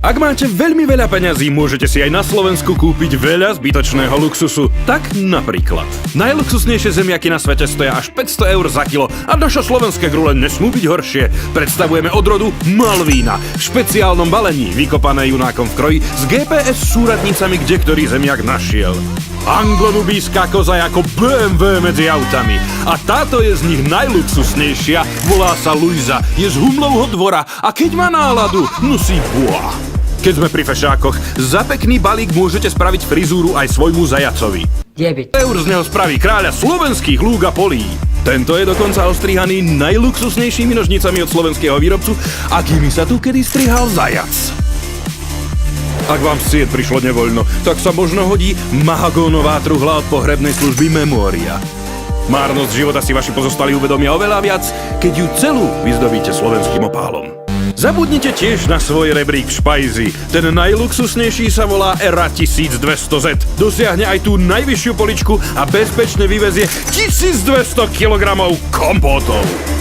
Ak máte veľmi veľa peňazí, môžete si aj na Slovensku kúpiť veľa zbytočného luxusu. Tak napríklad. Najluxusnejšie zemiaky na svete stoja až 500 eur za kilo a naše slovenské grule nesmú byť horšie. Predstavujeme odrodu Malvína v špeciálnom balení, vykopané junákom v kroji s GPS súradnicami, kde ktorý zemiak našiel. Anglo-nubijská koza je ako BMW medzi autami. A táto je z nich najluxusnejšia, volá sa Luisa, je z Humlovho dvora a keď má náladu, nosí boa. Keď sme pri fešákoch, za pekný balík môžete spraviť frizúru aj svojmu zajacovi. 9 Eur z neho spraví kráľa slovenských lúk a polí. Tento je dokonca ostrihaný najluxusnejšími nožnicami od slovenského výrobcu, akými sa tu kedy strihal zajac. Ak vám z ciet prišlo nevoľno, tak sa možno hodí mahagónová truhla od pohrebnej služby Memória. Márnosť života si vaši pozostali uvedomia oveľa viac, keď ju celú vyzdobíte slovenským opálom. Zabudnite tiež na svoj rebrík v špajzi. Ten najluxusnejší sa volá ERA 1200Z. Dosiahne aj tú najvyššiu poličku a bezpečne vyvezie 1200 kg kompótov.